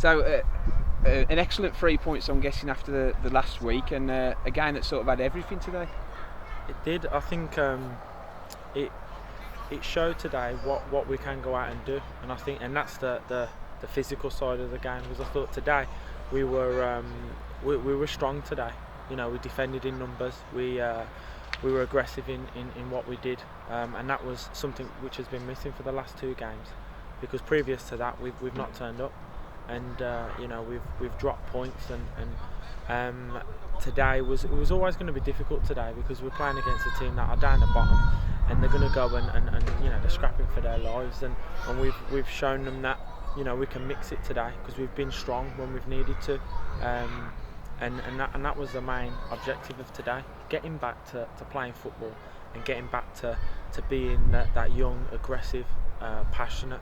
So an excellent 3 points, I'm guessing, after the last week, and a game that sort of had everything today. It did. I think it showed today what we can go out and do, and I think that's the physical side of the game. Because I thought today we were strong today. You know, we defended in numbers. We were aggressive in what we did, and that was something which has been missing for the last 2 games. Because previous to that, we've not turned up, and you know, we've dropped points, and today was always going to be difficult today, because we're playing against a team that are down the bottom, and they're going to go and you know, they're scrapping for their lives, and we've shown them that, you know, we can mix it today, because we've been strong when we've needed to, and that was the main objective of today, getting back to playing football, and getting back to being that young, aggressive, passionate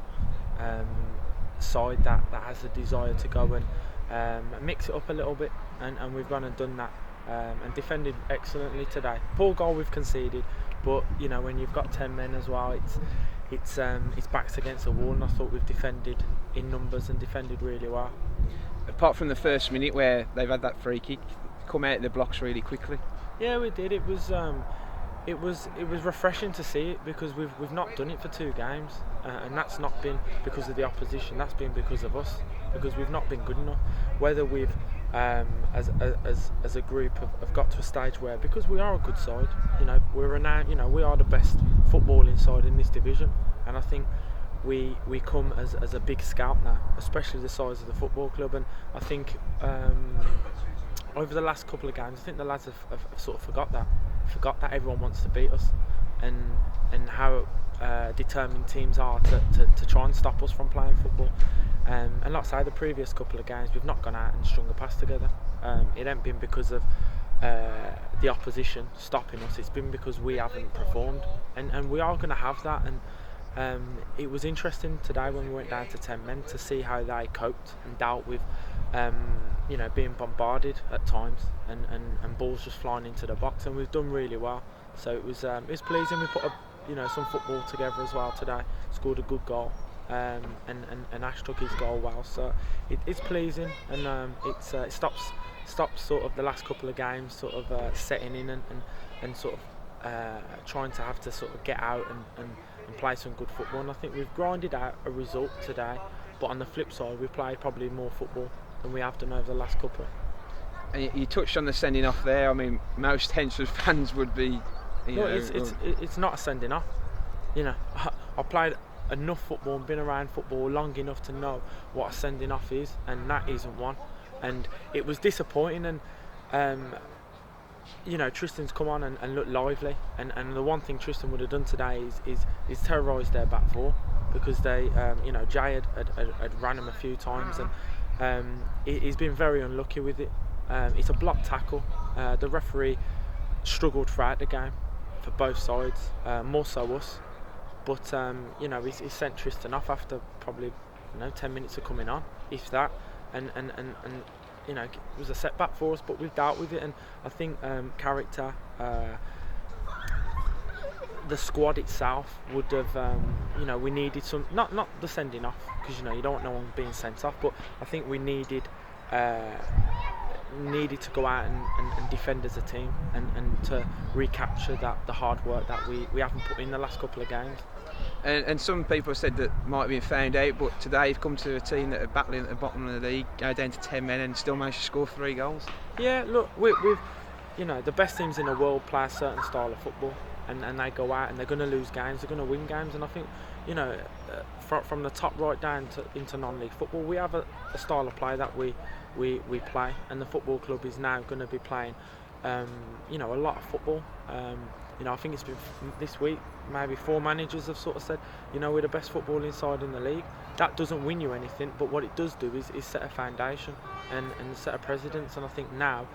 side that has a desire to go and mix it up a little bit, and we've gone and done that, and defended excellently today. Poor goal we've conceded, but you know, when you've got 10 men as well, it's backs against the wall, and I thought we've defended in numbers and defended really well. Apart from the first minute where they've had that free kick, come out of the blocks really quickly. Yeah, we did. It was refreshing to see it, because we've not done it for 2 games, and that's not been because of the opposition. That's been because of us, because we've not been good enough. Whether we've as a group have got to a stage where, because we are a good side, you know, we are the best footballing side in this division, and I think we come as a big scalp now, especially the size of the football club, and I think over the last couple of games, I think the lads have sort of forgot that everyone wants to beat us, and how determined teams are to try and stop us from playing football. And like I say, the previous couple of games we've not gone out and strung a pass together. It ain't been because of the opposition stopping us, it's been because we haven't performed, and we are going to have that. And it was interesting today when we went down to 10 men to see how they coped and dealt with you know, being bombarded at times, and balls just flying into the box, and we've done really well. So it was pleasing. We put some football together as well today, scored a good goal, and Ash took his goal well, so it's pleasing, and it stops sort of the last couple of games sort of setting in and sort of trying to have to sort of get out and play some good football, and I think we've grinded out a result today, but on the flip side we played probably more football than we have done over the last couple. And you touched on the sending off there. I mean, most Hednesford fans would be, it's not a sending off. You know, I played enough football and been around football long enough to know what a sending off is, and that isn't one. And it was disappointing, and you know, Tristan's come on and looked lively, and the one thing Tristan would have done today is terrorise their back four, because they you know, Jay had ran him a few times, and he's been very unlucky with it. It's a block tackle. The referee struggled throughout the game for both sides, more so us, but you know, he sent Tristan off after probably 10 minutes of coming on, if that, and you know, it was a setback for us, but we've dealt with it. And I think character, the squad itself would have, you know, we needed some, not the sending off, because you know, you don't want no one being sent off, but I think we needed to go out and defend as a team, and to recapture the hard work that we haven't put in the last couple of games. And some people said that might have been found out, but today you've come to a team that are battling at the bottom of the league, go down to 10 men and still managed to score 3 goals. Yeah, look, we've you know, the best teams in the world play a certain style of football, and they go out and they're going to lose games, they're going to win games, and I think, you know, from the top right down into non-league football, we have a style of play that we play, and the football club is now going to be playing you know, a lot of football. You know, I think it's been this week, maybe 4 managers have sort of said, you know, we're the best footballing side in the league. That doesn't win you anything, but what it does do is set a foundation and set a precedence, and I think now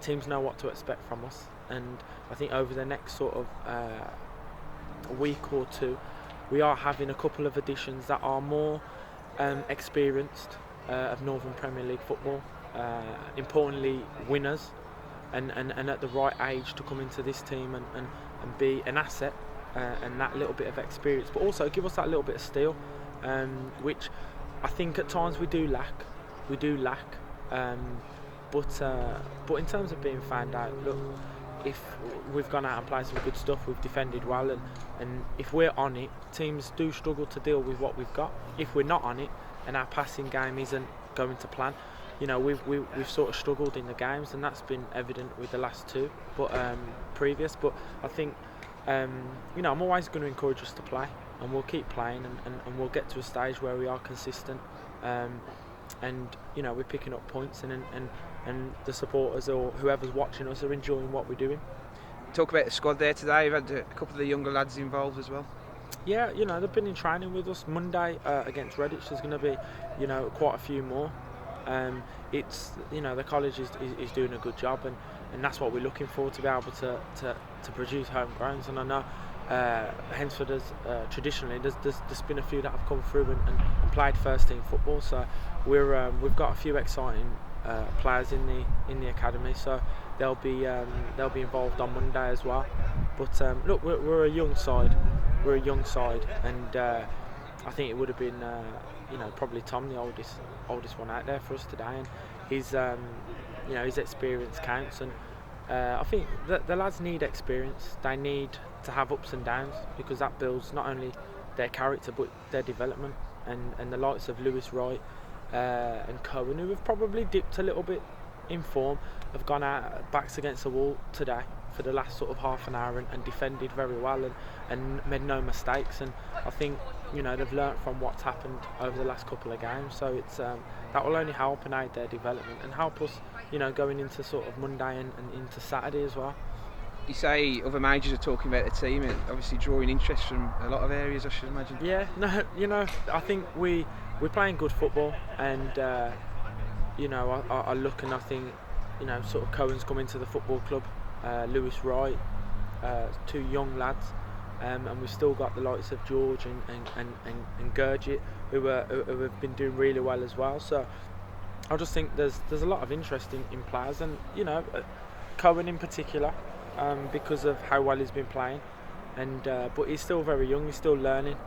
teams know what to expect from us, and I think over the next sort of a week or two, we are having a couple of additions that are more experienced of Northern Premier League football, importantly winners, and at the right age to come into this team and be an asset, and that little bit of experience, but also give us that little bit of steel, which I think at times we do lack. But in terms of being found out, look, if we've gone out and played some good stuff, we've defended well, and if we're on it, teams do struggle to deal with what we've got. If we're not on it and our passing game isn't going to plan, we've sort of struggled in the games, and that's been evident with the last two, but previous. But I think I'm always going to encourage us to play, and we'll keep playing, and we'll get to a stage where we are consistent, and we're picking up points, and the supporters or whoever's watching us are enjoying what we're doing. Talk about the squad there today. You've had a couple of the younger lads involved as well. Yeah, they've been in training with us. Monday against Redditch, there's going to be quite a few more. It's the college is doing a good job, and that's what we're looking for, to be able to produce homegrowns. And I know Hednesford has traditionally there's been a few that have come through and played first team football, so we've got a few exciting players in the academy, so they'll be involved on Monday as well. But look, we're a young side, and I think it would have been probably Tom, the oldest one out there for us today, and his experience counts, and I think that the lads need experience. They need to have ups and downs, because that builds not only their character but their development, and the likes of Lewis Wright and Cohen, who have probably dipped a little bit in form, have gone out backs against the wall today for the last sort of half an hour and defended very well and made no mistakes, and I think they've learnt from what's happened over the last couple of games, so it's that will only help and aid their development and help us going into sort of Monday and into Saturday as well. You say other managers are talking about the team and obviously drawing interest from a lot of areas, I should imagine. Yeah, no, I think we're playing good football, and I look and I think sort of Cohen's come into the football club, Lewis Wright, two young lads, and we've still got the likes of George and Gurgit who have been doing really well as well. So I just think there's a lot of interest in players, and Cohen in particular, because of how well he's been playing, and but he's still very young, he's still learning,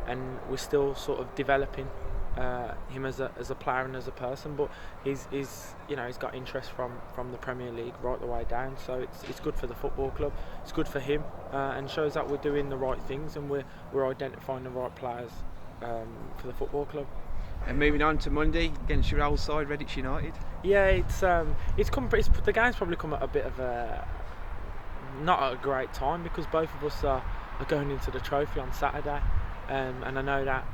and we're still sort of developing him as a player and as a person. But he's got interest from the Premier League right the way down, so it's good for the football club, it's good for him, and shows that we're doing the right things, and we're identifying the right players for the football club. And moving on to Monday against your old side, Redditch United. Yeah, the game's probably come at a bit of a not at a great time, because both of us are going into the trophy on Saturday, and I know that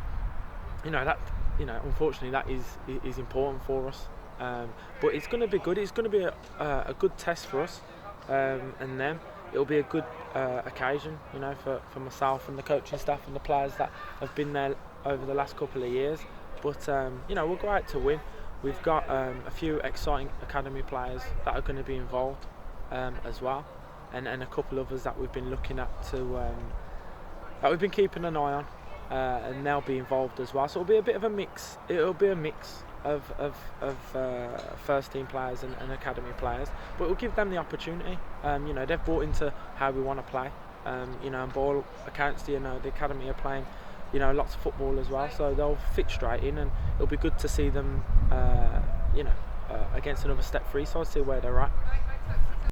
unfortunately that is important for us, but it's going to be good. It's going to be a good test for us, and them. It'll be a good occasion, for myself and the coaching staff and the players that have been there over the last couple of years. But we'll go out to win. We've got a few exciting academy players that are going to be involved as well, and a couple others that we've been looking at that we've been keeping an eye on, and they'll be involved as well. So it'll be a bit of a mix. It'll be a mix of first team players and academy players, but we'll give them the opportunity. They've bought into how we want to play. And by all accounts, the academy are playing lots of football as well, so they'll fit straight in, and it'll be good to see them against another step 3 side, see where they're at.